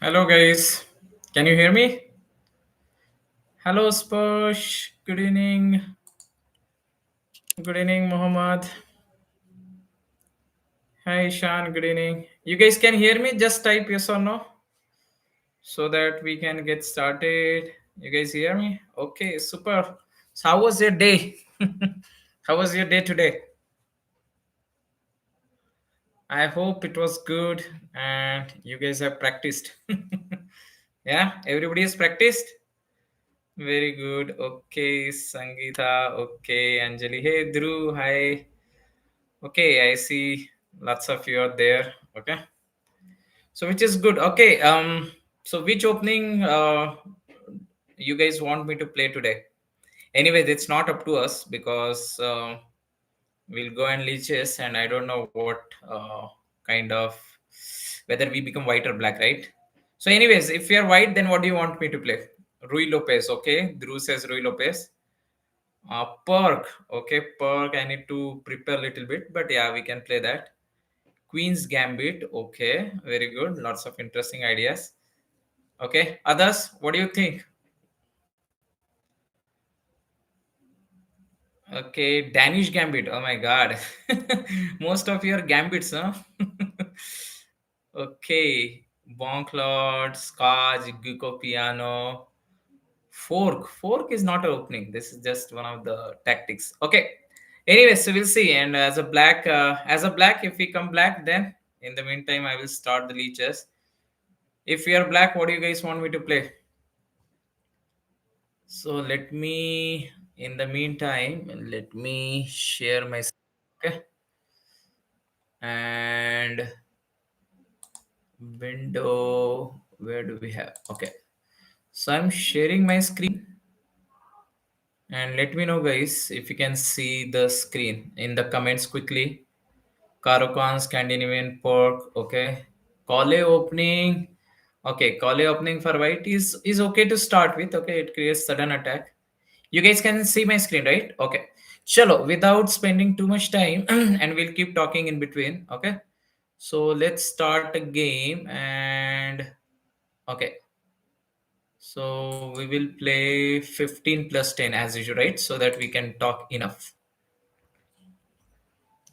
Hello, guys. Can you hear me? Hello, Sparsh. Good evening. Good evening, Muhammad. Hi, Shan. Good evening. You guys can hear me? Just type yes or no so that we can get started. You guys hear me? Okay, super. So, how was your day? How was your day today? I hope it was good and you guys have practiced. Yeah, everybody has practiced. Very good. Okay, Sangeeta. Okay, Anjali. Hey, Dhru. Hi. Okay, I see lots of you are there. Okay, so which is good. Okay, so which opening you guys want me to play today? Anyways, it's not up to us because we'll go and leeches, and I don't know what kind of whether we become white or black, right? So, anyways, if you're white, then what do you want me to play? Rui Lopez. Okay, Drew says Rui Lopez. Perk. Okay, Perk. I need to prepare a little bit, but yeah, we can play that. Queen's Gambit. Okay, very good. Lots of interesting ideas. Okay, others, what do you think? Okay, Danish Gambit. Oh my God, most of your gambits, huh? Okay, Bonklord, Scotch, Guico Piano, Fork. Fork is not an opening. This is just one of the tactics. Okay. Anyway, so we'll see. And as a black, if we come black, then in the meantime, I will start the leeches. If we are black, what do you guys want me to play? So let me, in the meantime, let me share my okay and window. Where do we have? Okay, so I'm sharing my screen and let me know, guys, if you can see the screen in the comments quickly. Caro Kann, Scandinavian pork. Okay, Kale opening. Okay, Kale opening for white is okay to start with. Okay, it creates sudden attack. You guys can see my screen, right? Okay. Chalo, without spending too much time, and we'll keep talking in between. Okay. So let's start a game and okay. So we will play 15 plus 10 as usual, right? So that we can talk enough.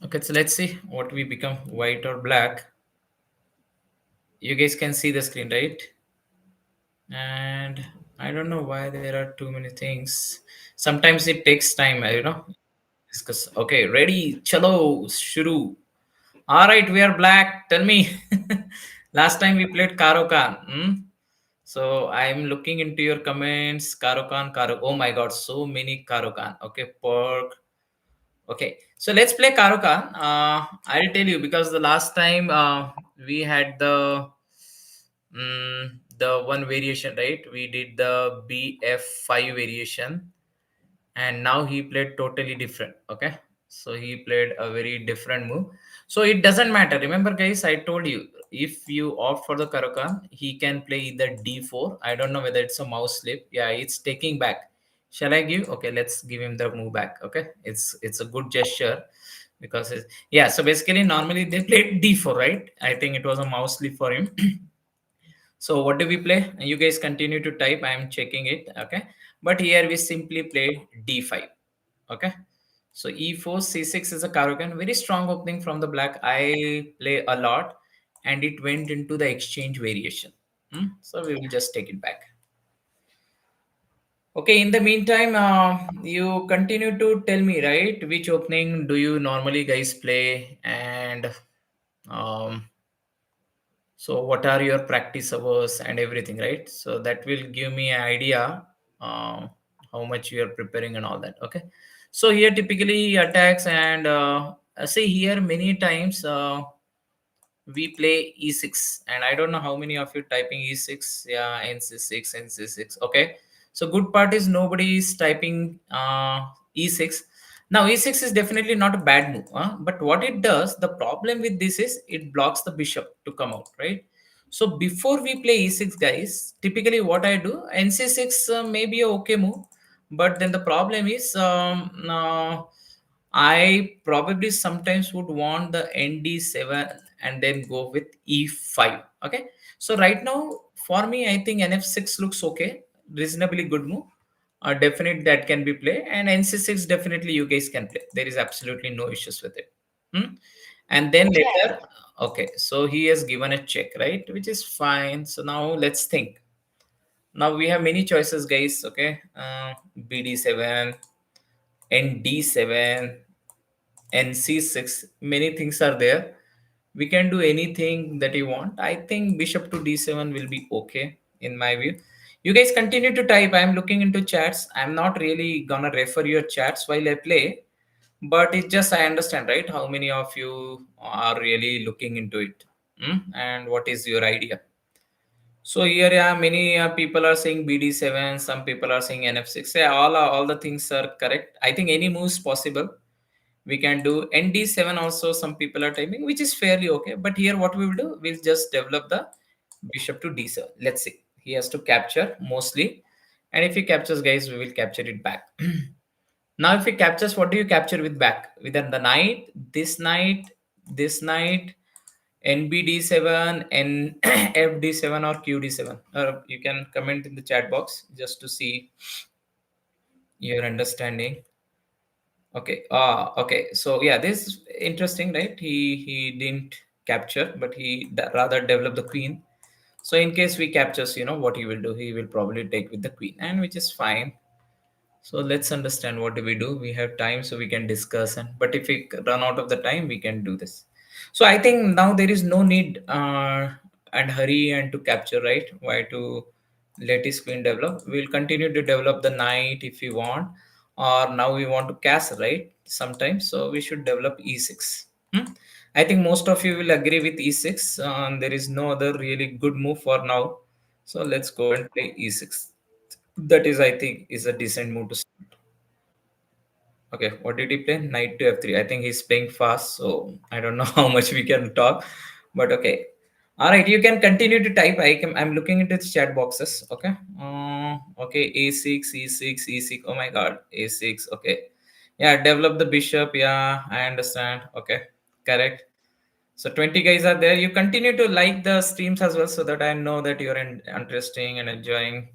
Okay, so let's see what we become, white or black. You guys can see the screen, right? And I don't know why there are too many things. Sometimes it takes time, discuss. Okay, ready? Chalo, shuru. All right, we are black. Tell me. Last time we played Caro Kann. Hmm? So I'm looking into your comments. Caro Kann, Caro. Oh my God, so many Caro Kann. Okay, pork. Okay, so let's play Caro Kann. I'll tell you because the last time we had the one variation, right? We did the BF5 variation and now he played totally different. Okay, so he played a very different move, so it doesn't matter. Remember, guys, I told you if you opt for the Karakan, he can play either d4. I don't know whether it's a mouse slip. Yeah, it's taking back. Shall I give? Okay, let's give him the move back. Okay, it's a good gesture because yeah, so basically normally they played d4, right? I think it was a mouse slip for him. So what do we play? You guys continue to type. I am checking it. Okay. But here we simply play d5. Okay. So e4, c6 is a Karogan. Very strong opening from the black. I play a lot and it went into the exchange variation. So we will just take it back. Okay. In the meantime, you continue to tell me, right? Which opening do you normally guys play? And um, so what are your practice hours and everything, right? So that will give me an idea how much you are preparing and all that. Okay, so here typically attacks and see here many times we play e6 and I don't know how many of you typing e6. Yeah, nc6, nc6. Okay, so good part is nobody is typing e6. Now e6 is definitely not a bad move, but what it does, the problem with this is it blocks the bishop to come out, right? So before we play e6, guys, typically what I do, nc6 may be a okay move, but then the problem is I probably sometimes would want the nd7 and then go with e5. Okay, so right now For me, I think NF6 looks okay, reasonably good move. Definitely that can be played, and NC6 definitely you guys can play. There is absolutely no issues with it. Hmm? And then later, okay, so he has given a check, right, which is fine. So now let's think. Now we have many choices, guys. Okay, BD7, ND7, NC6. Many things are there. We can do anything that you want. I think bishop to D7 will be okay in my view. You guys continue to type. I'm looking into chats. I'm not really gonna refer your chats while I play, but it's just I understand, right? How many of you are really looking into it, and what is your idea? So here, yeah, many people are saying BD7. Some people are saying NF6. Yeah, all the things are correct. I think any moves possible. We can do ND7 also. Some people are typing, which is fairly okay. But here, what we will do, we'll just develop the bishop to D7. Let's see. He has to capture mostly, and if he captures, guys, we will capture it back. Now, if he captures, what do you capture with back? With the knight, this knight, NBD7, N FD7 or QD7. You can comment in the chat box just to see your understanding. Okay. Okay. So yeah, this is interesting, right? He didn't capture, but he rather developed the queen. So in case we captures, what he will do? He will probably take with the queen, and which is fine. So let's understand what do we do. We have time, so we can discuss. And but if we run out of the time, we can do this. So I think now there is no need and hurry and to capture, right? Why to let his queen develop? We'll continue to develop the knight if we want, or now we want to castle, right? Sometimes, so we should develop e6. I think most of you will agree with e6. There is no other really good move for now. So let's go and play e6. That is, I think, is a decent move to start. Okay, what did he play? Knight to f3. I think he's playing fast, so I don't know how much we can talk, but okay. All right, you can continue to type. I'm looking into the chat boxes. Okay. Okay, a6, e6, e6. Oh my God, a6. Okay. Yeah, develop the bishop. Yeah, I understand. Okay, correct. So 20 guys are there. You continue to like the streams as well so that I know that you're interesting and enjoying.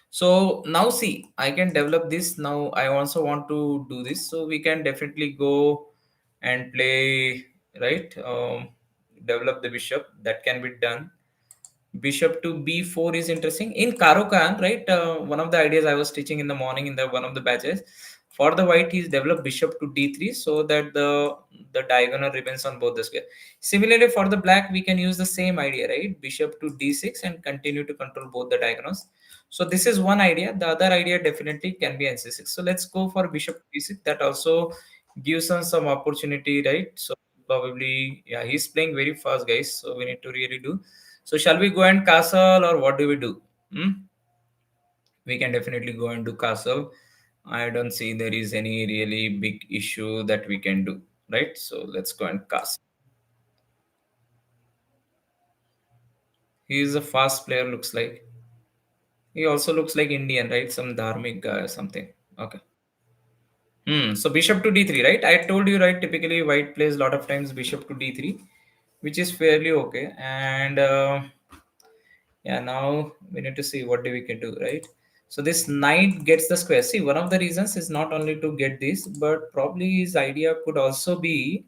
So now see, I can develop this. Now I also want to do this. So we can definitely go and play, right? Develop the bishop. That can be done. Bishop to b4 is interesting in Caro Kann, right? One of the ideas I was teaching in the morning in the one of the batches. For the white, he's developed bishop to d3 so that the diagonal remains on both the square. Similarly, for the black, we can use the same idea, right? Bishop to d6 and continue to control both the diagonals. So this is one idea. The other idea definitely can be nc6. So let's go for bishop to d6. That also gives us some opportunity, right? So probably, yeah, he's playing very fast, guys. So we need to really do. So shall we go and castle or what do we do? We can definitely go and do castle. I don't see there is any really big issue that we can do, right? So let's go and castle. He is a fast player, looks like. He also looks like Indian, right? Some dharmic guy or something. Okay. So bishop to d3, right? I told you, right? Typically, white plays a lot of times bishop to d3, which is fairly okay. And yeah, now we need to see what we can do, right? So this knight gets the square. See, one of the reasons is not only to get this, but probably his idea could also be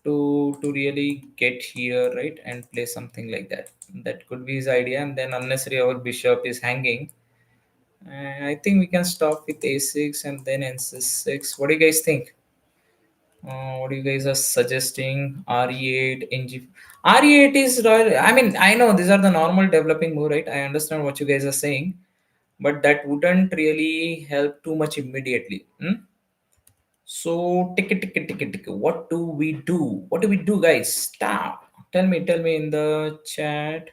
to really get here, right, and play something like that. That could be his idea, and then unnecessary our bishop is hanging. And I think we can stop with a6 and then n6. What do you guys think? What you guys are suggesting? re8, ng. re8 is royal. I mean, I know these are the normal developing move, right? I understand what you guys are saying, but that wouldn't really help too much immediately. So, tick. What do we do? What do we do, guys? Stop. Tell me in the chat.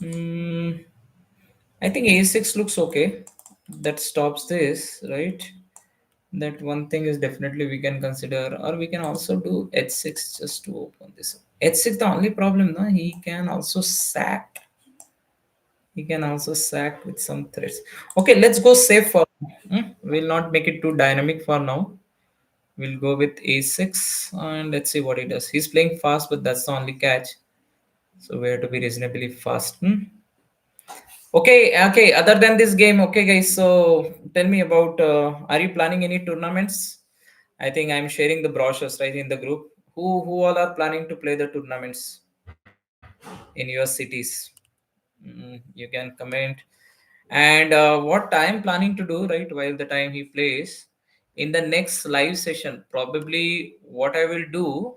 Hmm, I think a6 looks okay. That stops this, right? That one thing is definitely we can consider, or we can also do h6 just to open this. H6, the only problem, no, he can also sack with some threats. Okay, let's go safe for we'll not make it too dynamic for now. We'll go with a6 and let's see what he does. He's playing fast, but that's the only catch, so we have to be reasonably fast. Okay. Other than this game, okay, guys. So tell me about. Are you planning any tournaments? I think I'm sharing the brochures right in the group. Who all are planning to play the tournaments in your cities? You can comment. And what I'm planning to do, right, while the time he plays in the next live session, probably what I will do.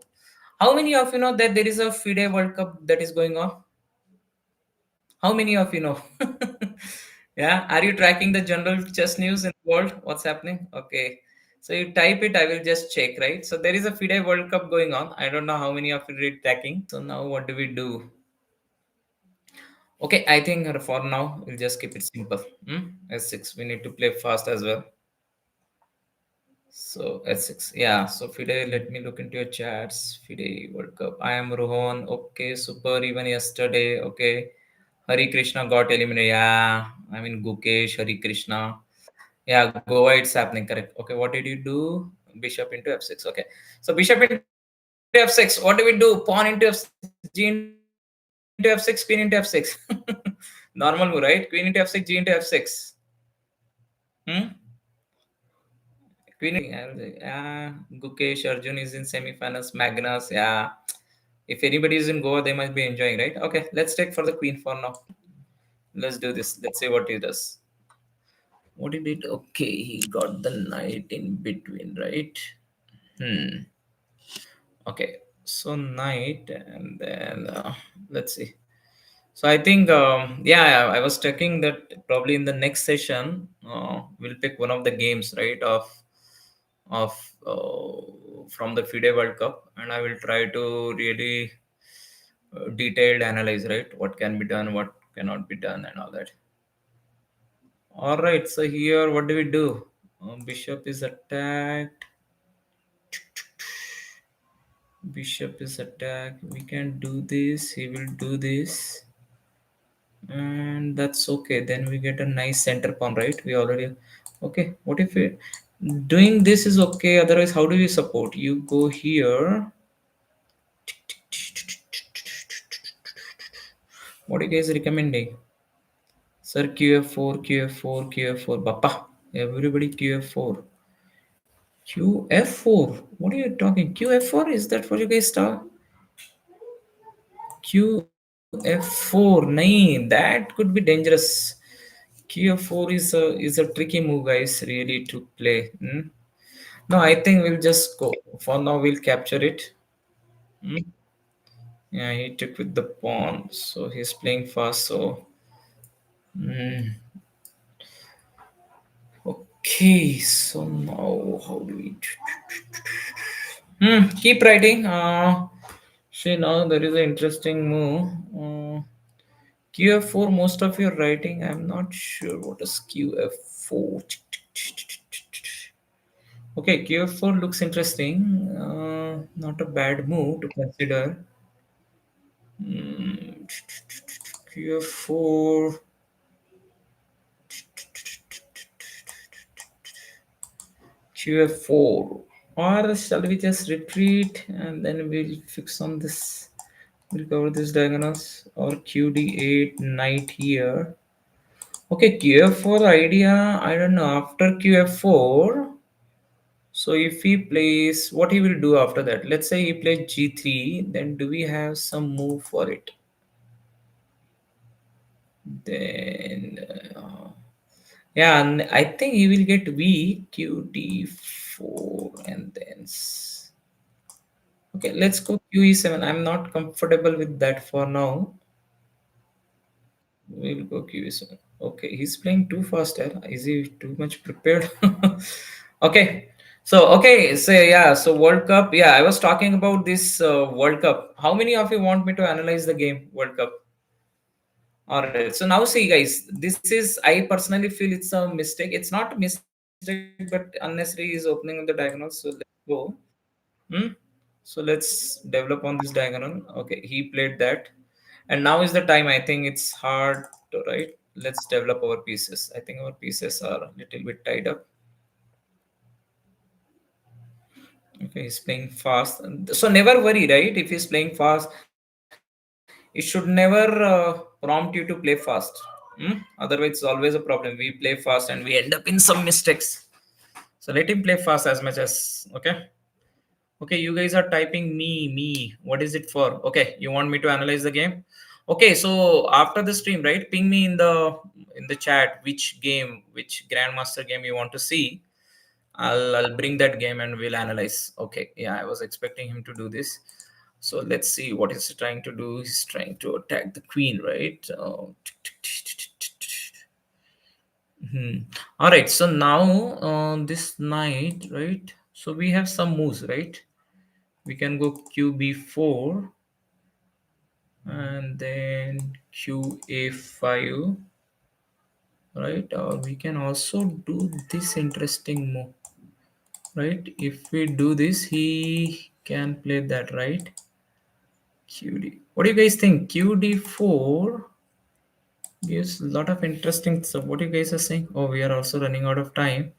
How many of you know that there is a FIDE World Cup that is going on? How many of you know? Yeah, are you tracking the general chess news in the world? What's happening? Okay. So you type it, I will just check, right? So there is a FIDE World Cup going on. I don't know how many of you are tracking. So now what do we do? Okay, I think for now we'll just keep it simple. S6. We need to play fast as well. So S6. Yeah. So FIDE, let me look into your chats. FIDE World Cup. I am Rohan. Okay, super. Even yesterday. Okay. Hari Krishna got eliminated. Yeah. I mean Gukesh, Hari Krishna. Yeah, Goa it's happening. Correct. Okay, what did you do? Bishop into F6. Okay. So bishop into F6. What do we do? Pawn into F6, G into F6, Queen into F6. Normal move, right? Queen into F6, G into F6. Hmm? Queen into Gukesh Arjun is in semi-finals. Magnus, yeah. If anybody is in Goa, they must be enjoying, right? Okay, let's take for the queen for now. Let's do this. Let's see what he does. What he did? Okay, he got the knight in between, right? Hmm. Okay, so knight, and then let's see. So I think, yeah, I was checking that probably in the next session, we'll pick one of the games, right, of from the FIDE World Cup, and I will try to really detailed analyze, right, what can be done, what cannot be done, and all that. All right, so here, what do we do? Bishop is attacked. Bishop is attacked. We can do this. He will do this. And that's okay. Then we get a nice center pawn, right? We already. Okay. What if we. Doing this is okay. Otherwise, how do we support? You go here. What are you guys recommending? Sir, QF4, QF4, QF4. Bappa. Everybody QF4. QF4. What are you talking? QF4? Is that what you guys talk? QF4. Nahin, that could be dangerous. QF4 is a tricky move, guys, really to play. No, I think we'll just go. For now, we'll capture it. Hmm? Yeah, he took with the pawn, so he's playing fast. So, mm, okay. So now, how do we? Keep writing. See, now there is an interesting move. QF4, most of your writing, I'm not sure what is QF4. Okay, QF4 looks interesting. Not a bad move to consider. Mm, QF4. QF4. Or shall we just retreat and then we'll fix on this? We'll cover this diagonals. Or QD8, knight here. Okay, QF4 idea. I don't know. After QF4. So if he plays, what he will do after that? Let's say he plays G3, then do we have some move for it? Then, yeah, and I think he will get V, Q, D4, and then. Okay, let's go QE7. I'm not comfortable with that for now. We'll go QE7. Okay, he's playing too fast. Is he too much prepared? Okay. So yeah, so World Cup. Yeah, I was talking about this World Cup. How many of you want me to analyze the game World Cup? All right. So now see, guys, this is I personally feel it's a mistake. It's not a mistake, but unnecessary is opening of the diagonal. So let's go. Hmm? So let's develop on this diagonal. Okay, he played that, and now is the time. I think it's hard to right. Let's develop our pieces. I think our pieces are a little bit tied up. Okay, he's playing fast. So never worry, right? If he's playing fast, it should never prompt you to play fast. Otherwise, it's always a problem. We play fast and we end up in some mistakes. So let him play fast as much as okay. Okay, you guys are typing me. What is it for? Okay, you want me to analyze the game? Okay, so after the stream, right? Ping me in the chat which game, which Grandmaster game you want to see. I'll bring that game and we'll analyze. Okay, yeah, I was expecting him to do this. So let's see what he's trying to do. He's trying to attack the queen, right? Hmm. All right. So now this knight, right? So we have some moves, right? We can go QB4 and then QA5, right? Or we can also do this interesting move, right? If we do this, he can play that, right? QD. What do you guys think? QD4 gives a lot of interesting. So, what you guys are saying? Oh, we are also running out of time.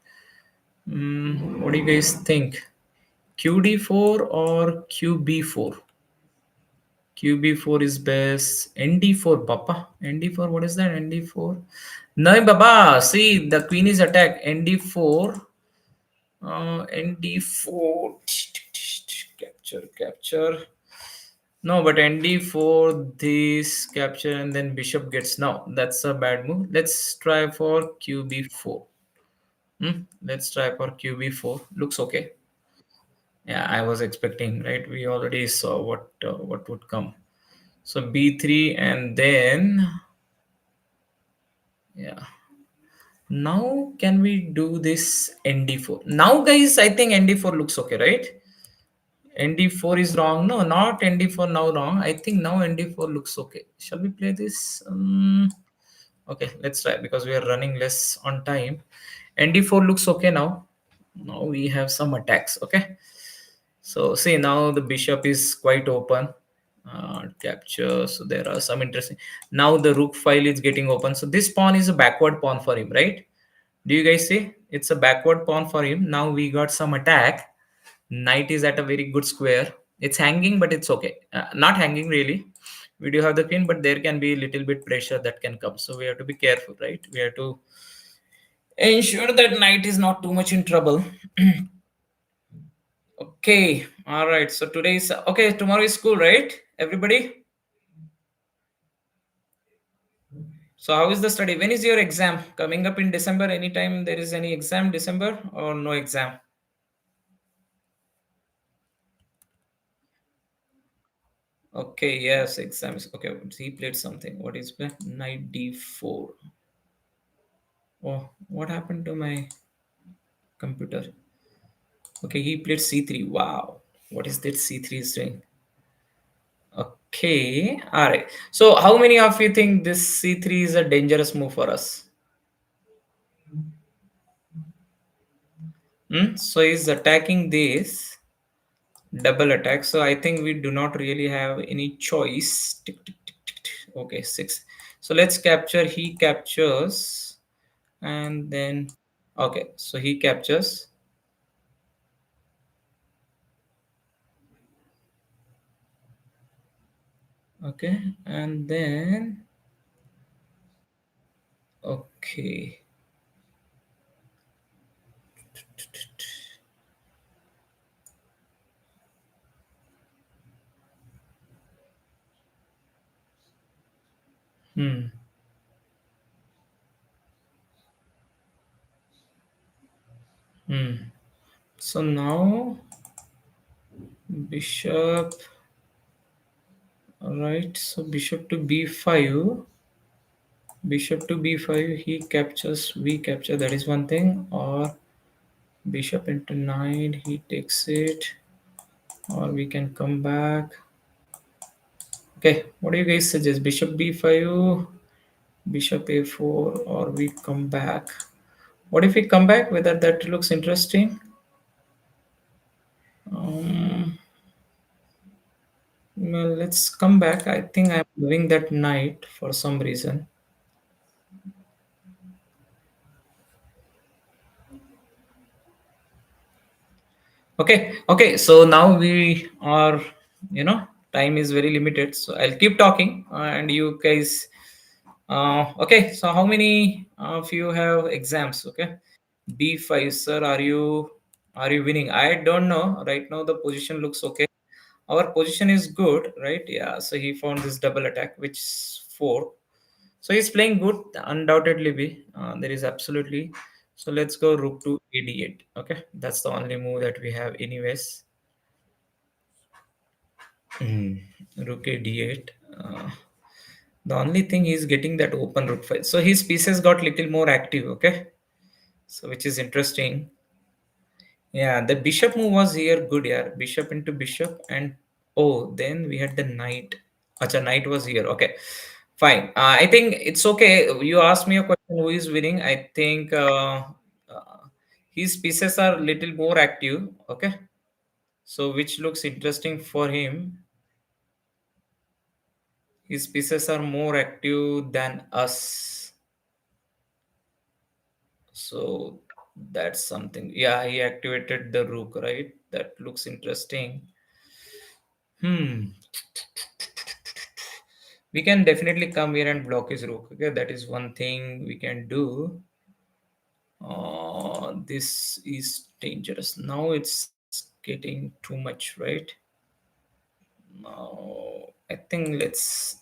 What do you guys think? QD4 or QB4? QB4 is best. ND4, Papa. ND4, what is that? ND4. No, Baba. See, the queen is attacked. ND4. ND4. Capture, capture. No, but ND4, this capture, and then bishop gets. No, that's a bad move. Let's try for QB4. Let's try for QB4. Looks okay. Yeah, I was expecting, right? We already saw what would come. So B3 and then yeah. Now can we do this ND4? Now guys, I think ND4 looks okay, right? ND4 is wrong. No, not ND4 now wrong. I think now ND4 looks okay. Shall we play this? Okay, let's try because we are running less on time. ND4 looks okay now. Now we have some attacks. Okay. So see now the bishop is quite open. Capture. So there are some interesting. Now the rook file is getting open. So this pawn is a backward pawn for him, right? Do you guys see? It's a backward pawn for him. Now we got some attack. Knight is at a very good square. It's hanging, but it's okay. Not hanging really. We do have the queen, but there can be a little bit pressure that can come. So we have to be careful, right? We have to ensure that knight is not too much in trouble. Okay, all right. So today's okay. Tomorrow is school, right? Everybody. So how is the study? When is your exam? Coming up in December? Anytime there is any exam, December or no exam? Okay, yes, exams. Okay, he played something. What is play? Knight D4. Oh, what happened to my computer? Okay, he played C3. Wow, what is that C3 is doing? Okay, all right. So how many of you think this C3 is a dangerous move for us? So he's attacking this double attack. So I think we do not really have any choice. Tick, tick, tick, tick, tick. Okay, 6. So let's capture. He captures, and then okay. So he captures. Okay, and then okay. Hmm. Hmm. So now bishop. All right. So bishop to b5. Bishop to b5. He captures. We capture. That is one thing. Or bishop into knight. He takes it. Or we can come back. Okay. What do you guys suggest? Bishop b5. Bishop a4. Or we come back. What if we come back? Whether that looks interesting. Um, well, let's come back. I think I'm doing that knight for some reason. Okay, okay. So now we are, time is very limited. So I'll keep talking, and you guys Okay, so how many of you have exams? Okay, B5, sir. Are you winning? I don't know. Right now, the position looks okay. Our position is good, right? Yeah. So he found this double attack, which is four. So he's playing good, undoubtedly. There is absolutely. So let's go rook to AD8. Okay, that's the only move that we have, anyways. Hmm. Rook AD8. The only thing he's getting that open rook file. So his pieces got little more active. Okay, so which is interesting. Yeah, the bishop move was here good. Yeah, bishop into bishop, and oh, then we had the knight. Acha, knight was here. Okay, fine. I think it's okay. You asked me a question: who is winning? I think his pieces are little more active. Okay, so which looks interesting for him. His pieces are more active than us. So that's something. Yeah, he activated the rook, right? That looks interesting. Hmm. We can definitely come here and block his rook. Okay, that is one thing we can do. This is dangerous. Now it's getting too much, right? Now I think let's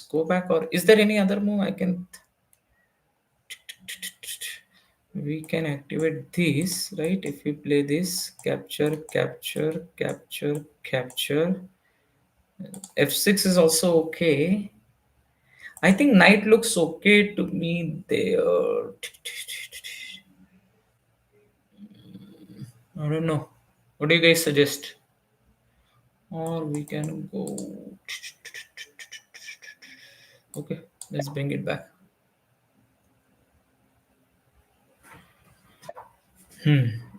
go back. Or is there any other move I can? We can activate this, right? If we play this, capture, capture, capture, capture. F6 is also okay. I think knight looks okay to me there. I don't know. What do you guys suggest? Or we can go. Okay, let's bring it back.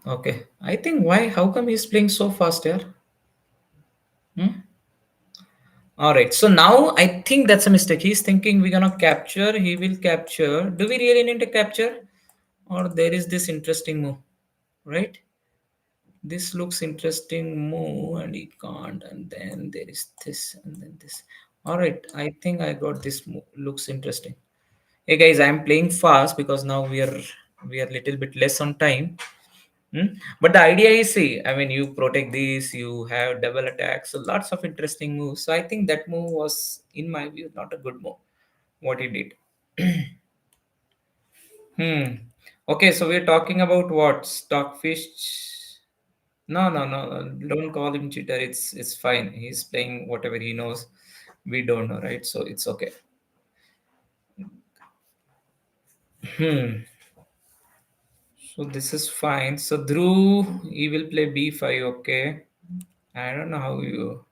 Okay. I think why? How come he's playing so fast here? Hmm? All right. So now I think that's a mistake. He's thinking we're gonna capture. He will capture. Do we really need to capture? Or there is this interesting move, right? This looks interesting move, and he can't. And then there is this, and then this. All right. I think I got this move. Looks interesting. Hey guys, I'm playing fast because now we are little bit less on time. But the idea is, see, I mean, you protect this, you have double attack, so lots of interesting moves. So I think that move was, in my view, not a good move. What he did. Hmm. Okay, so we're talking about what? Stockfish. No, no, no, no. Don't call him cheater. It's fine. He's playing whatever he knows. We don't know, right? So it's okay. Hmm. So this is fine. So Drew, he will play b5. Okay. I don't know how you.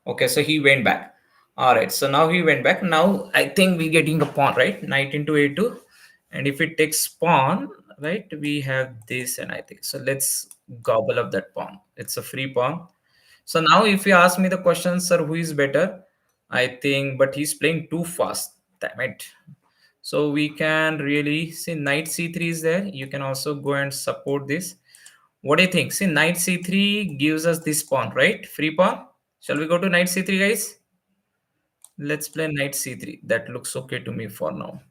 Okay, so he went back. All right, so now he went back. Now I think we're getting a pawn, right? Knight into a2, and if it takes pawn, right, we have this, and I think so. Let's gobble up that pawn. It's a free pawn. So now, if you ask me the question, sir, who is better? I think, but he's playing too fast. Damn it. So we can really see knight c3 is there. You can also go and support this. What do you think? See, knight c3 gives us this pawn, right? Free pawn. Shall we go to knight c3, guys? Let's play knight c3. That looks okay to me for now.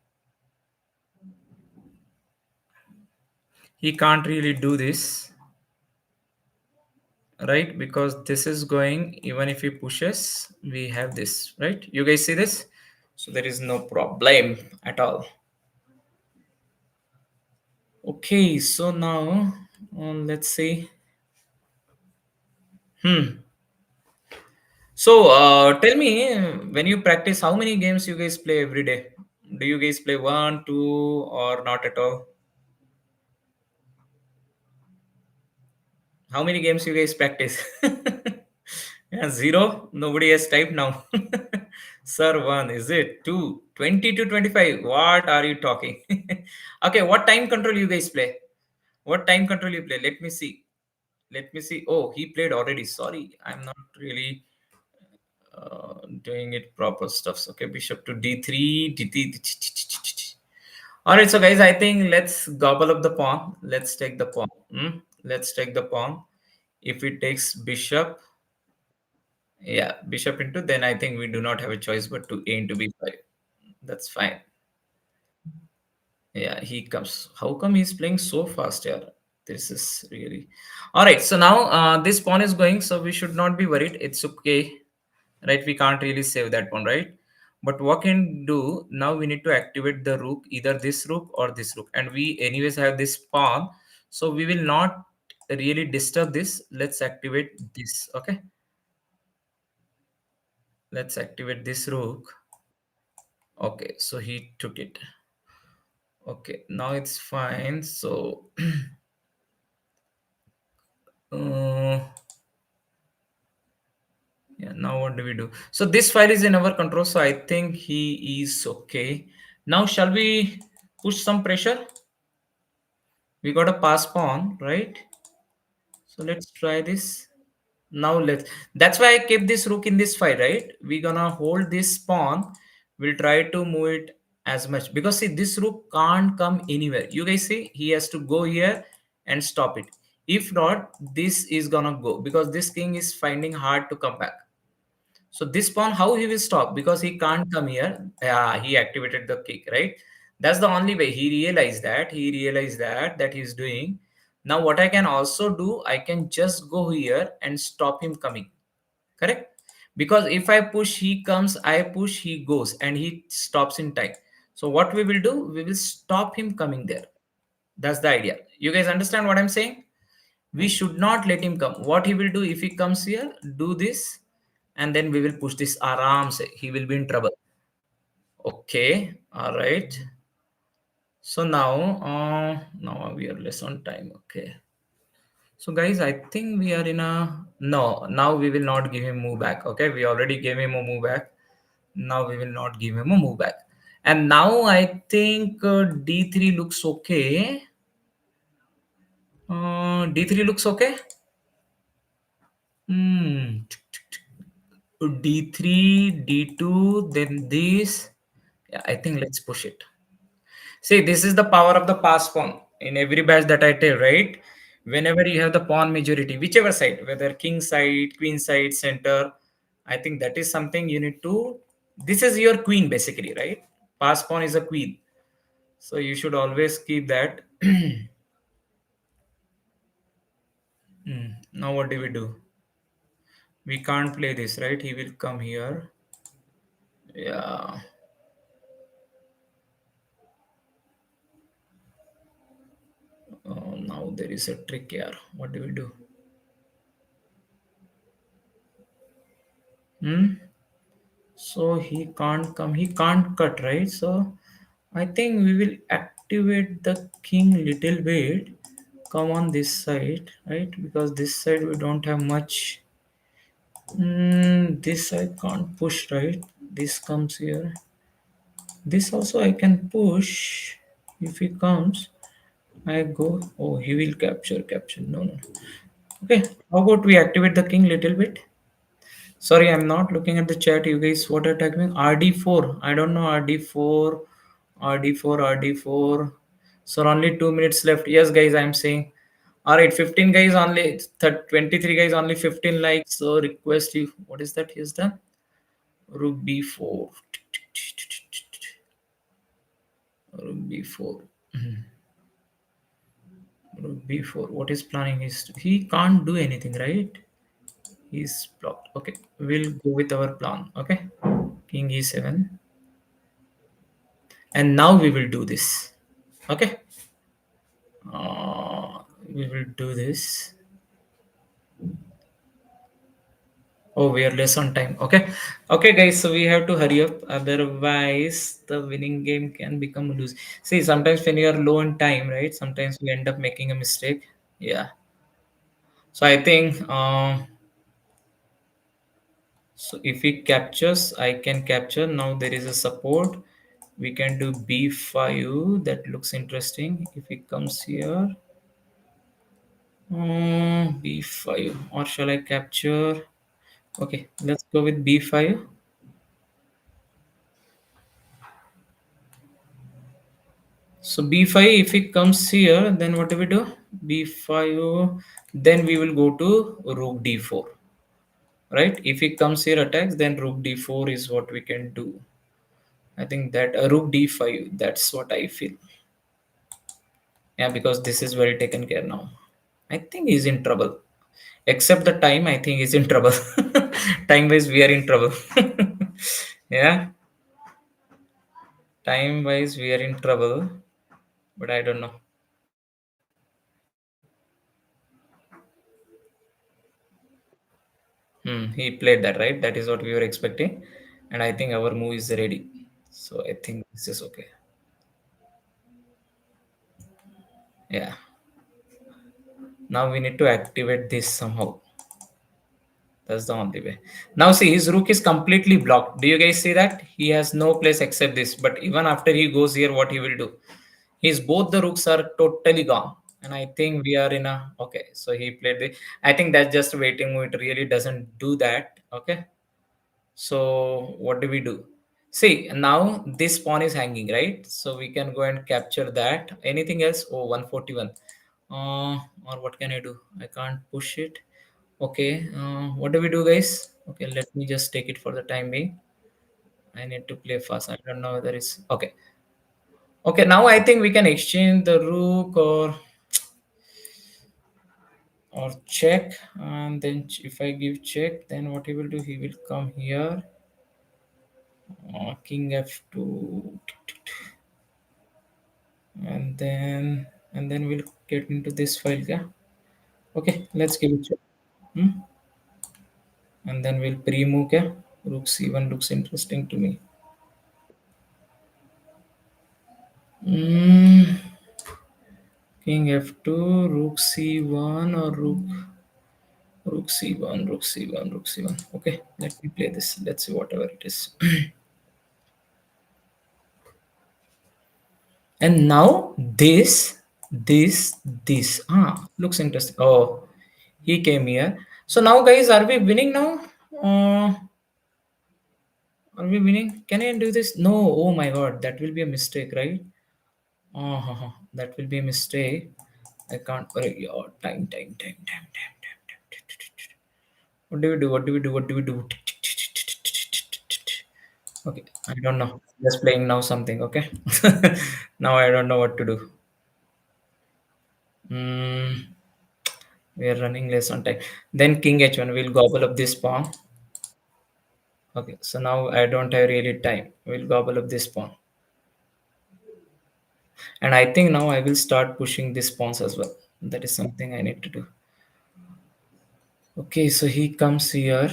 He can't really do this, right? Because this is going, even if he pushes, we have this, right? You guys see this? So there is no problem at all. Okay, so now let's see. Hmm. So tell me, when you practice, how many games you guys play every day? Do you guys play one, two, or not at all? How many games you guys practice? Yeah, zero. Nobody has typed now. Sir, one. Is it two? 20 to 25. What are you talking? Okay, what time control you guys play? What time control you play? Let me see. Let me see. Oh, he played already. Sorry, I'm not really doing it proper stuffs. Okay, bishop to d3. All right, so guys, I think let's gobble up the pawn. Let's take the pawn. Let's take the pawn. If it takes bishop, yeah, bishop into, then I think we do not have a choice but to a into b5. That's fine. Yeah, he comes. How come he's playing so fast? Yeah, this is really all right. So now this pawn is going, so we should not be worried. It's okay, right? We can't really save that pawn, right? But what can do now? We need to activate the rook, either this rook or this rook, and we anyways have this pawn, so we will not really disturb this. Let's activate this. Okay, let's activate this rook. Okay, so he took it. Okay, now it's fine. So. uh, Yeah, now what do we do? So this file is in our control, so I think he is okay. Now shall we push some pressure? We got a pass pawn, right? So let's try this. Now let's that's why I kept this rook in this file, right? We're gonna hold this pawn. We'll try to move it as much because see this rook can't come anywhere. You guys see he has to go here and stop it. If not, this is gonna go because this king is finding hard to come back. So this pawn, how he will stop? Because he can't come here. Yeah, he activated the kick, right? That's the only way. He realized that. He realized that he's doing. Now what I can also do, I can just go here and stop him coming. Correct? Because if I push, he comes. I push, he goes, and he stops in time. So what we will do, we will stop him coming there. That's the idea. You guys understand what I'm saying? We should not let him come. What he will do if he comes here, do this, and then we will push this aram se. He will be in trouble. Okay, all right. So now we are less on time. Okay. So guys, I think we are in a no. Now we will not give him move back. Okay, we already gave him a move back. Now we will not give him a move back. And now I think D3 looks okay. D3 looks okay. Hmm. D3, D2, then this. Yeah, I think let's push it. See, this is the power of the pass pawn in every batch that I tell, right? Whenever you have the pawn majority, whichever side, whether king side, queen side, center, I think that is something you need to. This is your queen basically, right? Pass pawn is a queen. So you should always keep that. Now what do we do? We can't play this, right? He will come here. Yeah. Oh, now there is a trick here. What do we do? Hmm? So he can't come, he can't cut, right? So I think we will activate the king little bit. Come on this side, right? Because this side we don't have much. This I can't push, right? This comes here. This also I can push. If he comes, I go. Oh, he will capture, capture. No, no. Okay. How about we activate the king little bit? Sorry, I'm not looking at the chat. You guys, what are typing? RD4. I don't know RD4, RD4, RD4. So only 2 minutes left. Yes, guys, I'm saying. All right, 15 guys only. 23 guys only. 15 likes. So request you. What is that? He's done. Rook B4. Rook B4. Rook B4. What is planning is he can't do anything, right? He's blocked. Okay, we'll go with our plan. Okay, King E7. And now we will do this. Okay, we will do this. Oh, we are less on time. Okay, okay, guys, so we have to hurry up, otherwise the winning game can become lose. See, sometimes when you are low on time, right, sometimes we end up making a mistake. Yeah, so I think so if he captures, I can capture. Now there is a support. We can do b5. That looks interesting. If he comes here, b5, or shall I capture? Okay, let's go with b5. So b5, if it comes here, then what do we do? b5, then we will go to rook d4, right? If it comes here attacks, then rook d4 is what we can do. I think that rook d5, that's what I feel. Yeah, because this is very taken care now. I think he's in trouble. Except the time, I think he's in trouble. Time wise, we are in trouble. Yeah, time wise, we are in trouble. But I don't know. He played that, right? That is what we were expecting. And I think our move is ready. So I think this is okay. Yeah. Now we need to activate this somehow. That's the only way. Now see, his rook is completely blocked. Do you guys see that? He has no place except this. But even after he goes here, what he will do? His both the rooks are totally gone. And I think we are in a okay. So he played the. I think that's just waiting move. It really doesn't do that. Okay. So what do we do? See, now this pawn is hanging, right? So we can go and capture that. Anything else? Oh, 141. Or what can I do? I can't push it. Okay. What do we do, guys? Okay, let me just take it for the time being. I need to play fast. I don't know whether it's okay. Okay, now I think we can exchange the rook or check, and then if I give check, then what he will do? He will come here. King f2, and then we'll get into this file. Yeah. Okay, let's give it check. Hmm? And then we'll pre-move. Yeah. Rook c1 looks interesting to me. Mm, King f2, rook c1, or rook c1, rook c1, rook c1. Okay, let me play this. Let's see whatever it is. And now this looks interesting. Oh, he came here. So now, guys, are we winning now? Uh, are we winning? Can I do this? No. Oh my God, that will be a mistake, right? That will be a mistake. I can't. Oh, yeah, time. What do we do? What do we do? What do we do? Okay, I don't know. Just playing now something. Okay. Now I don't know what to do. Mm, we are running less on time. Then King H1 will gobble up this pawn. Okay, so now I don't have really time. We'll gobble up this pawn. And I think now I will start pushing these pawns as well. That is something I need to do. Okay, so he comes here.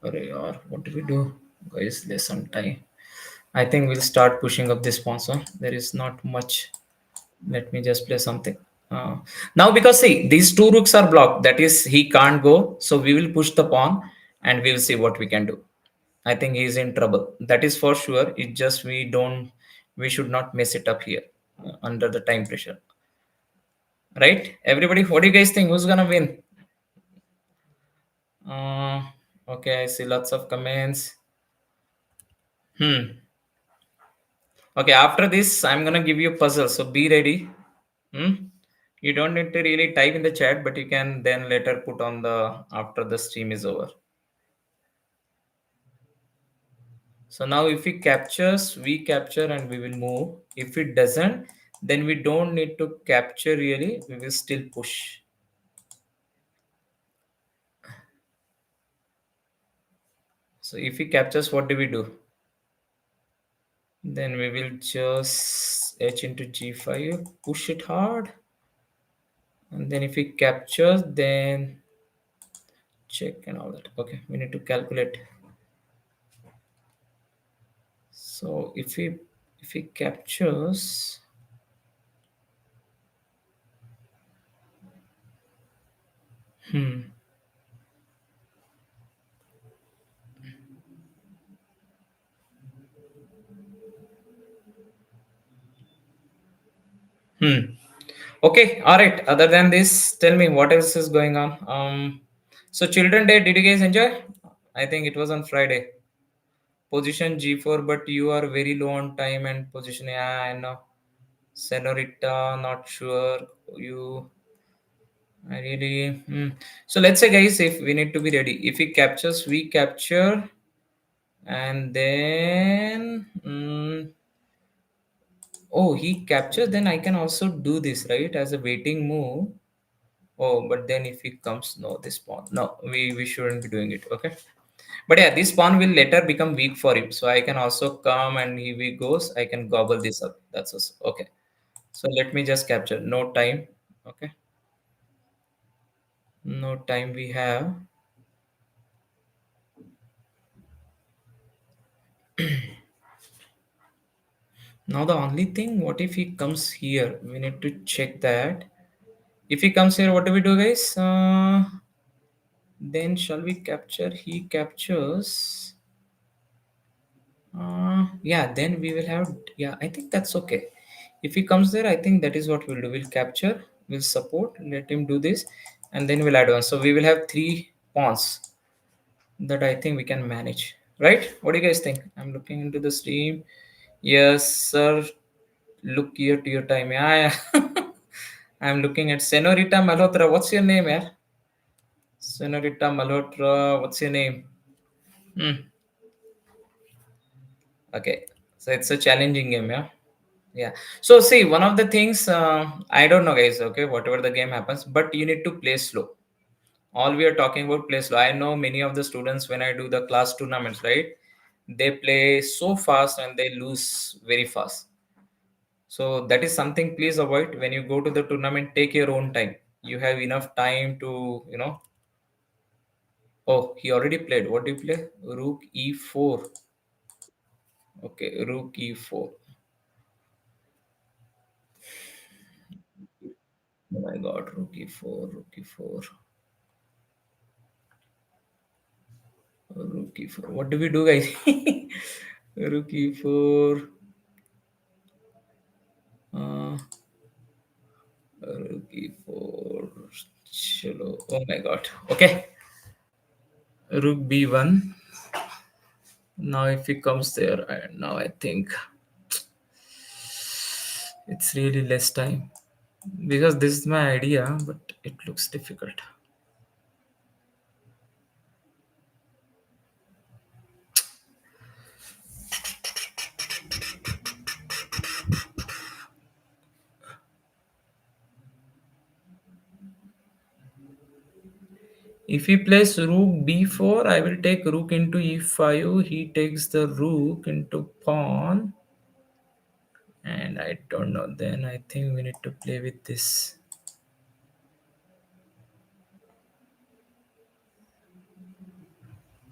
What do we do? Guys, there's some time. I think we'll start pushing up this sponsor. There is not much. Let me just play something. Uh, Now, because see, these two rooks are blocked. That is, he can't go. So we will push the pawn and we will see what we can do. I think he's in trouble. That is for sure. It just we should not mess it up here under the time pressure. Right? Everybody, what do you guys think? Who's gonna win? Uh, okay, I see lots of comments. Hmm. Okay, after this, I'm gonna give you a puzzle. So be ready. Hmm? You don't need to really type in the chat, but you can then later put on the after the stream is over. So now if it captures, we capture and we will move. If it doesn't, then we don't need to capture really. We will still push. So if he captures, what do we do? Then we will just h into g5, push it hard. And then if he captures, then check and all that. Okay, we need to calculate. So if he captures, hmm, hmm. Okay, all right. Other than this, tell me what else is going on. So Children Day, did you guys enjoy? I think it was on Friday. Position G4, but you are very low on time and position. Yeah, I know. Senorita, not sure. You, I really. So let's say, guys, if we need to be ready. If he captures, we capture, and then Oh, he captures, then I can also do this, right? As a waiting move. Oh, but then if he comes, no, this pawn. No, we shouldn't be doing it. Okay. But yeah, this pawn will later become weak for him. So I can also come and if he goes, I can gobble this up. That's also okay. So let me just capture. No time. Okay. No time we have. Now the only thing, what if he comes here? We need to check that. If he comes here, what do we do, guys? Then shall we capture? He captures. Yeah, then we will have. Yeah, I think that's okay. If he comes there, I think that is what we'll do. We'll capture, we'll support, let him do this, and then we'll advance. So we will have three pawns that I think we can manage. Right? What do you guys think? I'm looking into the stream. Yes, sir. Look here to your time. Yeah, yeah. I'm looking at Senorita Malhotra. What's your name, yeah? Senorita Malhotra. What's your name? Hmm. Okay. So it's a challenging game, yeah? Yeah. So see, one of the things I don't know, guys. Okay, whatever the game happens, but you need to play slow. All we are talking about play slow. I know many of the students when I do the class tournaments, right? They play so fast and they lose very fast. So that is something please avoid when you go to the tournament. Take your own time. You have enough time to Oh, he already played. What do you play? Rook e4. Okay, rook e4. Oh my God, rook e4, rook e4. Rook e4. What do we do, guys? Rook e4. Uh, rook e4. Chalo. Oh my God. Okay. Rook b1. Now, if he comes there, now I think it's really less time because this is my idea, but it looks difficult. If he plays rook b4, I will take rook into e5. He takes the rook into pawn, and I don't know. Then I think we need to play with this.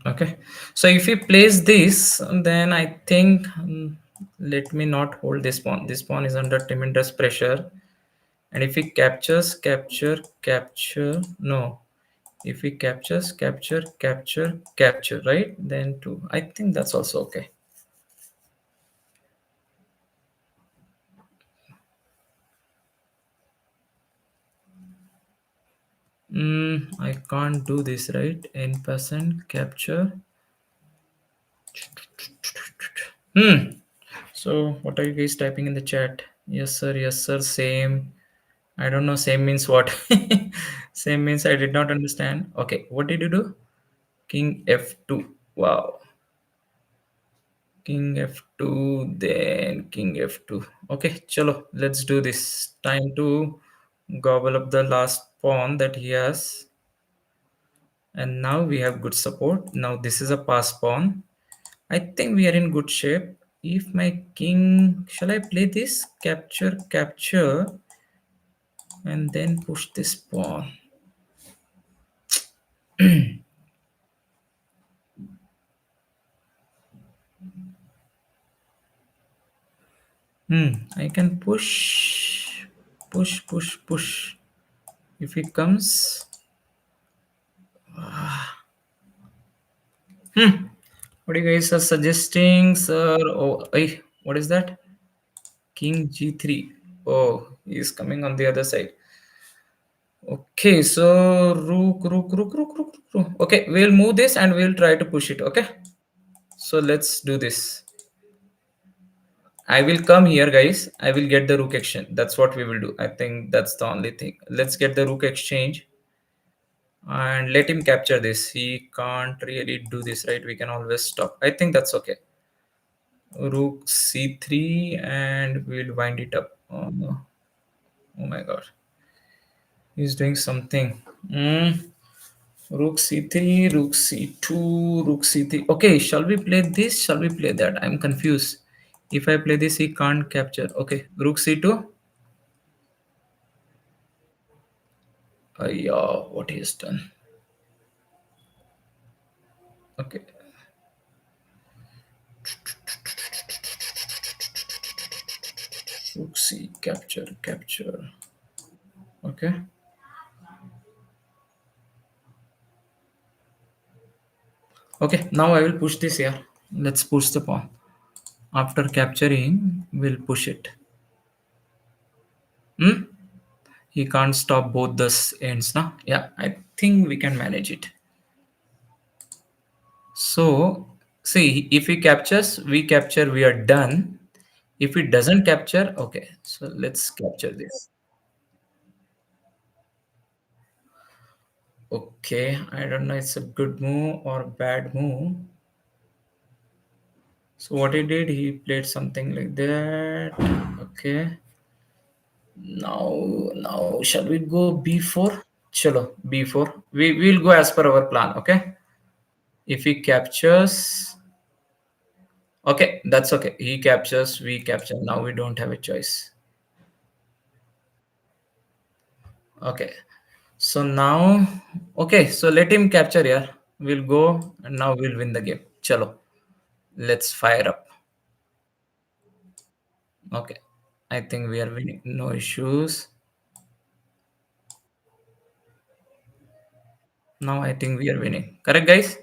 Okay, so if he plays this, then I think let me not hold this pawn. This pawn is under tremendous pressure, and if he captures, capture, no. If he captures, capture, right? Then two. I think that's also okay. I can't do this, right? N% capture. So, what are you guys typing in the chat? Yes, sir. Same. I don't know. Same means what? Same means I did not understand. Okay, what did you do? King F2. Wow. King F2, then King F2. Okay, chalo. Let's do this. Time to gobble up the last pawn that he has. And now we have good support. Now this is a pass pawn. I think we are in good shape. If my king, shall I play this? Capture, and then push this pawn. I can push. If he comes, what do you guys are suggesting, sir? Oh, what is that? King G3. Oh, he's coming on the other side. Okay, so rook. Okay, we'll move this and we'll try to push it. Okay, so let's do this. I will come here, guys. I will get the rook exchange. That's what we will do. I think that's the only thing. Let's get the rook exchange and let him capture this. He can't really do this, right? We can always stop. I think that's okay. Rook c3, and we'll wind it up. Oh my god, he's doing something. Rook c3, rook c2, rook c3. Okay, shall we play this? Shall we play that? I'm confused. If I play this, he can't capture. Okay, rook c2. Yeah, what he has done. Okay, rook c, capture, capture. Okay, okay. Now I will push this here. Let's push the pawn. After capturing, we'll push it. Hmm? He can't stop both the ends, now. Yeah, I think we can manage it. So, see, if he captures, we capture, we are done. If it doesn't capture, okay. So let's capture this. Okay, I don't know it's a good move or bad move. So what he did, he played something like that. Okay. Now shall we go B4? Chalo, B4. We will go as per our plan, okay? If he captures, okay, that's okay. He captures, we capture. Now we don't have a choice. Okay. So now, okay, so let him capture here. We'll go and now we'll win the game. Chalo. Let's fire up. Okay. I think we are winning. No issues. Now I think we are winning. Correct, guys?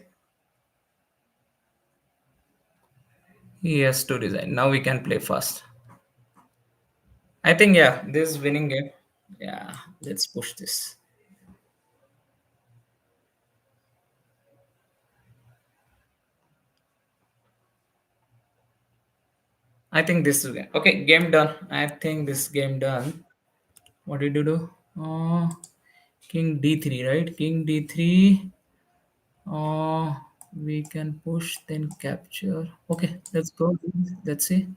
He has to resign. Now we can play fast. I think, yeah, this is winning game. Yeah, let's push this. I think this is game. Okay, game done. I think this game done. What did you do? King d3, right? King d3. We can push, then capture. Okay, let's go. Let's see.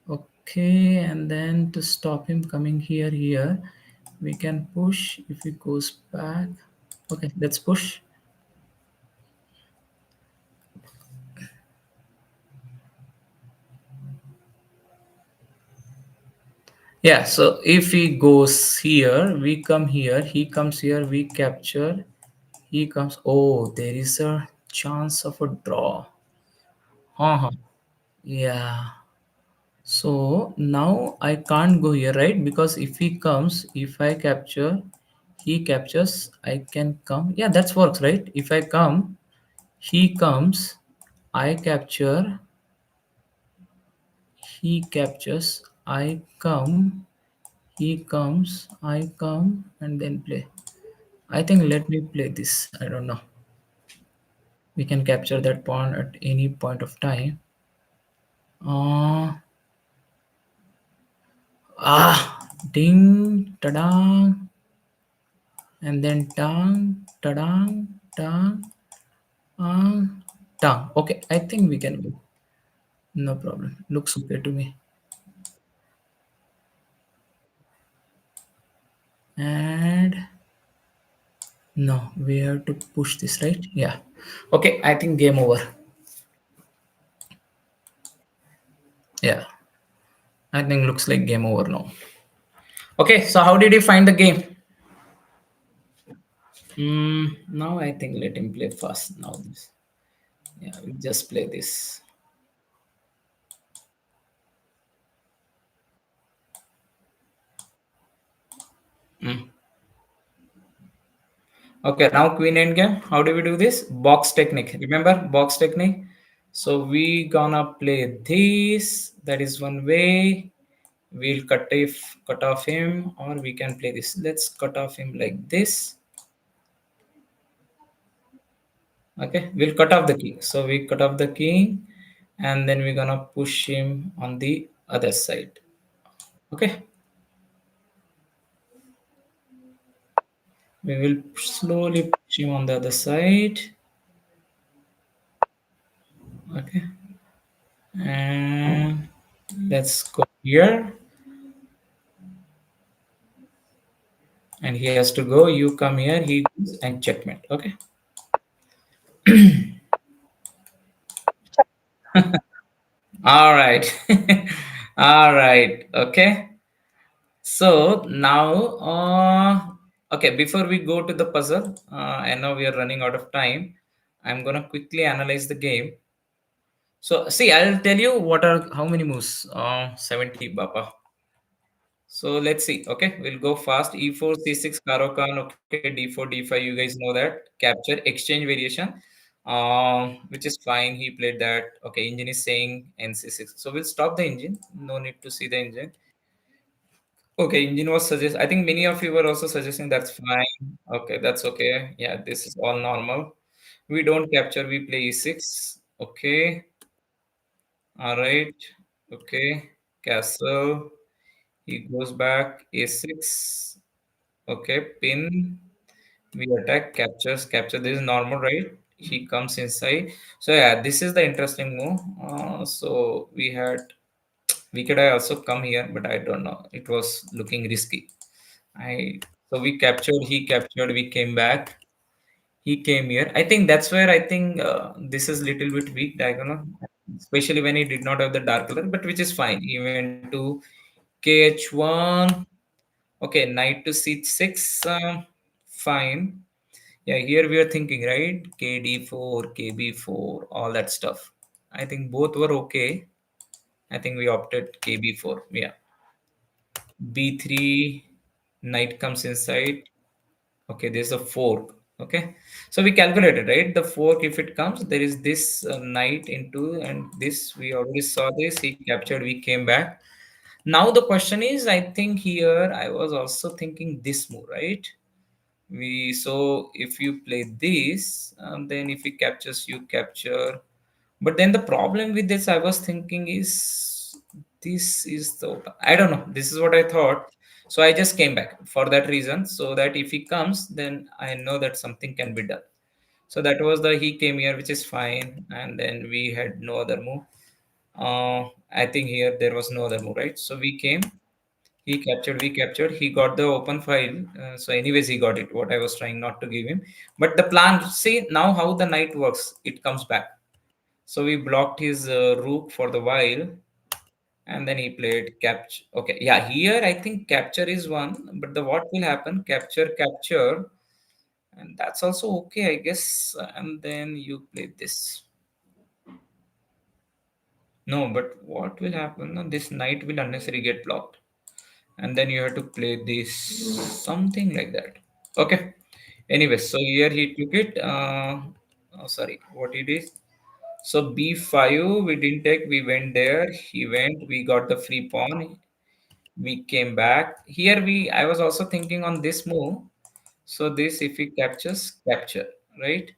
Okay, and then to stop him coming here, we can push if he goes back. Okay, let's push. Yeah, so if he goes here, we come here, he comes here, we capture, he comes. Oh, there is a chance of a draw. Uh-huh. Yeah. So now I can't go here, right? Because if he comes, if I capture, he captures, I can come. Yeah, that works, right? If I come, he comes, I capture, he captures, I come, he comes, I come, and then play. I think let me play this. I don't know. We can capture that pawn at any point of time. Uh, ding, ta-dang, and then tang, ta-dang, tang, tang. Okay, I think we can go. No problem. Looks okay to me. And no, we have to push this, right? Yeah. Okay, I think game over. Yeah, I think looks like game over now. Okay, so how did you find the game? Now I think let him play fast now. Yeah, we just play this. Mm. Okay, now queen endgame. How do we do this? Box technique. Remember box technique? So we gonna play this. That is one way. We'll cut off him, or we can play this. Let's cut off him like this. Okay, we'll cut off the king. So we cut off the king, and then we're gonna push him on the other side. Okay, we will slowly push him on the other side. Okay, and let's go here, and he has to go. You come here. He goes and checkmate. Okay. All right. All right. Okay. So now, okay, before we go to the puzzle, and now we are running out of time, I'm gonna quickly analyze the game. So, see, I'll tell you what are how many moves. 70, Bapa. So let's see. Okay, we'll go fast. E4, C6, Caro Kann. Okay, D4, D5. You guys know that. Capture, exchange variation, which is fine. He played that. Okay, engine is saying NC6. So we'll stop the engine. No need to see the engine. Okay, engine was suggest. I think many of you were also suggesting that's fine. Okay, that's okay. Yeah, this is all normal. We don't capture, we play e6. Okay, all right. Okay, castle. He goes back a6. Okay, pin. We attack, captures, capture. This is normal, right? He comes inside. So yeah, this is the interesting move. So we could I also come here, but I don't know. It was looking risky. I so we captured, he captured, we came back. He came here. I think that's where I think this is little bit weak diagonal, especially when he did not have the dark color, but which is fine. He went to KH1. Okay, knight to C6. Fine. Yeah, here we are thinking, right? KD4, KB4, all that stuff. I think both were okay. I think we opted KB4. Yeah. B3, knight comes inside. Okay, there's a fork. Okay, so we calculated, right? The fork, if it comes, there is this knight into, and this we already saw this. He captured, we came back. Now the question is, I think here I was also thinking this move, right? We so if you play this, then if he captures, you capture. But then the problem with this, I was thinking is this is the I don't know. This is what I thought. So I just came back for that reason, so that if he comes, then I know that something can be done. So that was the he came here, which is fine, and then we had no other move. I think here there was no other move, right? So we came, he captured, we captured. He got the open file. So, anyways, he got it. What I was trying not to give him. But the plan, see now how the knight works. It comes back. So we blocked his rook for the while, and then he played capture. Okay, yeah. Here I think capture is one, but the what will happen? Capture, capture, and that's also okay, I guess. And then you play this. No, but what will happen? No, this knight will unnecessarily get blocked, and then you have to play this something like that. Okay. Anyway, so here he took it. Oh, sorry, what it is. So b5 we didn't take. We went there. He went. We got the free pawn. We came back. Here we. I was also thinking on this move. So this, if he captures, capture, right?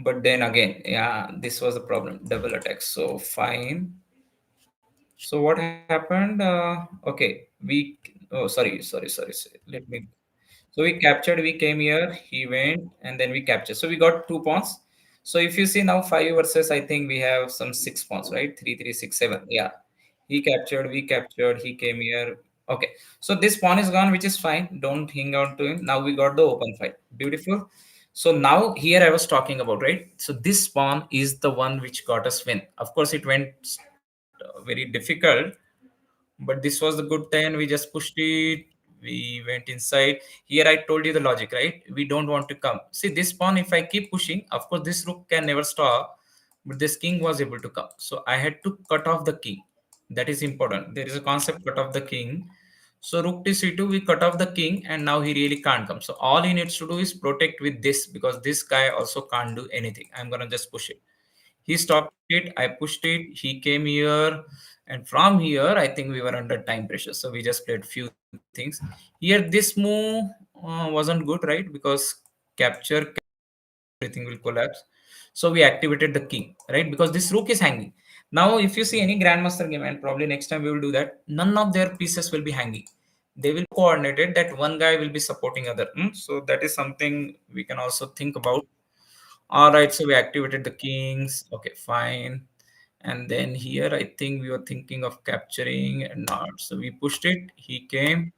But then again, yeah, this was the problem. Double attack. So fine. So what happened? Okay, we. Oh, sorry. Let me. So we captured, we came here, he went, and then we captured. So we got 2 pawns. So if you see now 5 versus, I think we have some 6 pawns, right? 3, 3, 6, 7. Yeah. He captured, we captured, he came here. Okay. So this pawn is gone, which is fine. Don't hang on to him. Now we got the open fight. Beautiful. So now here I was talking about, right? So this pawn is the one which got us win. Of course, it went very difficult, but this was the good turn. We just pushed it. We went inside. Here I told you the logic, right? We don't want to come. See this pawn, if I keep pushing, of course this rook can never stop, but this king was able to come. So I had to cut off the king. That is important. There is a concept, cut off the king. So rook to c2, we cut off the king, and now he really can't come. So all he needs to do is protect with this, because this guy also can't do anything. I'm gonna just push it. He stopped it, I pushed it, he came here, and from here I think we were under time pressure, so we just played few things. Here this move wasn't good, right? Because capture, everything will collapse. So we activated the king, right? Because this rook is hanging. Now if you see any grandmaster game, and probably next time we will do that, none of their pieces will be hanging. They will coordinated that one guy will be supporting other. So that is something we can also think about. All right, so we activated the kings. Okay, fine. And then here, I think we were thinking of capturing and not. So we pushed it. He came.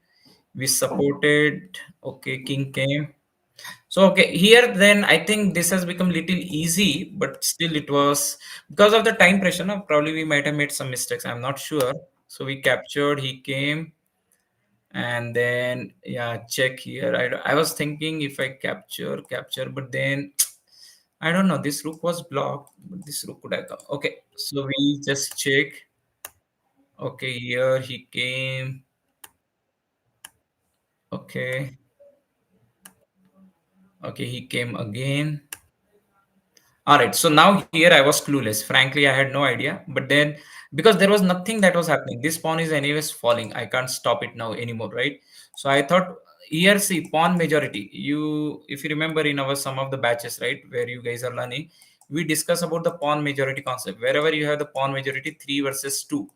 We supported. Okay, king came. So okay, here then I think this has become little easy, but still it was because of the time pressure. No? Probably we might have made some mistakes. I'm not sure. So we captured. He came, and then yeah, check here. I was thinking if I capture, but then I don't know. This rook was blocked, but this rook could have come. Okay, so we just check. Okay, here he came. Okay, okay, he came again. All right, so now here I was clueless. Frankly, I had no idea. But then, because there was nothing that was happening, this pawn is anyways falling. I can't stop it now anymore, right? So I thought here, see, pawn majority. If you remember in our some of the batches, right, where you guys are learning, we discuss about the pawn majority concept. Wherever you have the pawn majority, three versus two,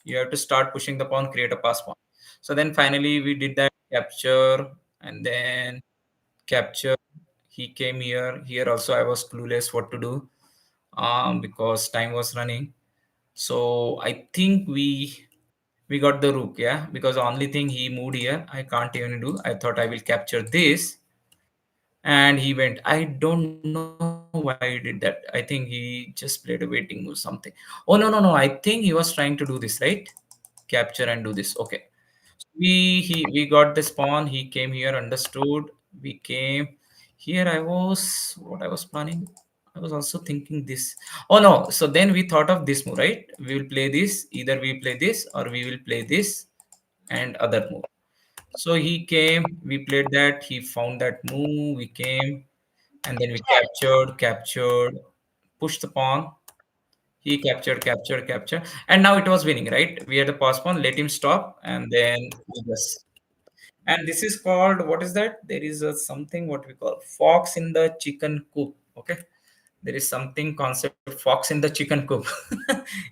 you have to start pushing the pawn, create a pass pawn. So then finally we did that capture, and then capture. He came here. Here also I was clueless what to do because time was running. So I think we got the rook, yeah, because the only thing he moved here I can't even do. I thought I will capture this, and he went. I don't know why he did that. I think he just played a waiting move something. Oh no, I think he was trying to do this, right? Capture and do this. Okay. We got this pawn. He came here, understood. We came here. I was planning. I was also thinking this. Oh no! So then we thought of this move, right? We will play this. Either we play this or we will play this and other move. So he came. We played that. He found that move. We came, and then we captured, pushed the pawn. He captured, and now it was winning, right? We had the pass pawn. Let him stop, and then we just and this is called, what is that? There is a something what we call fox in the chicken coop. Okay, there is something concept fox in the chicken coop.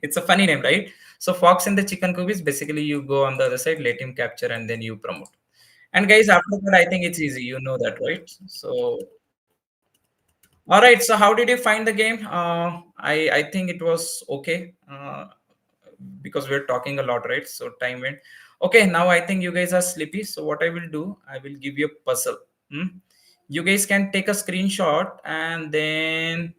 It's a funny name, right? So fox in the chicken coop is basically you go on the other side, let him capture, and then you promote. And guys, after that I think it's easy, you know that, right? So all right, so how did you find the game? I think it was okay. Because we're talking a lot, right? So time went. Okay, now I think you guys are sleepy. So what I will do, I will give you a puzzle. Hmm? You guys can take a screenshot and then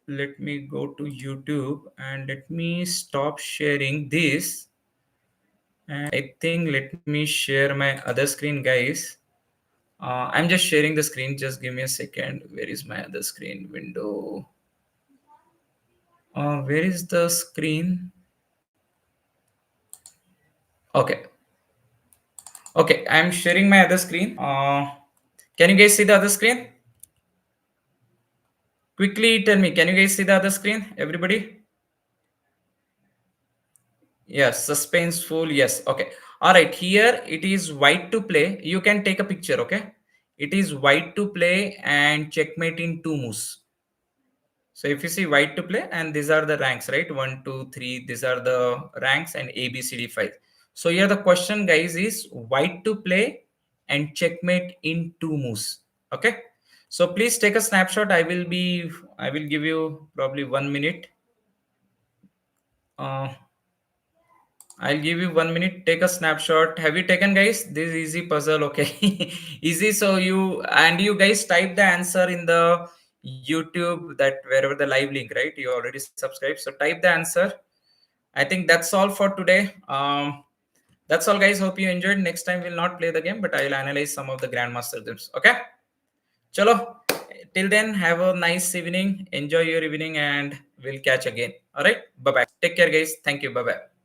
let me go to YouTube and let me stop sharing this. And I think let me share my other screen, guys. I'm just sharing the screen. Just give me a second. Where is my other screen window? Where is the screen? Okay. Okay, I'm sharing my other screen. Can you guys see the other screen? Quickly tell me, can you guys see the other screen? Everybody? Yes, suspenseful. Yes. Okay. All right. Here it is white to play. You can take a picture. Okay. It is white to play and checkmate in two moves. So if you see white to play, and these are the ranks, right? One, two, three. These are the ranks and A, B, C, D, 5. So here the question, guys, is white to play and checkmate in two moves. Okay. So please take a snapshot. I will give you probably 1 minute. Uh, I'll give you 1 minute. Take a snapshot. Have you taken, guys? This easy puzzle. Okay. Easy. So you guys type the answer in the YouTube, that wherever the live link, right? You already subscribed. So type the answer. I think that's all for today. That's all, guys. Hope you enjoyed. Next time we'll not play the game, but I'll analyze some of the grandmaster games. Okay. Chalo. Till then, have a nice evening. Enjoy your evening, and we'll catch again. All right. Bye bye. Take care, guys. Thank you. Bye bye.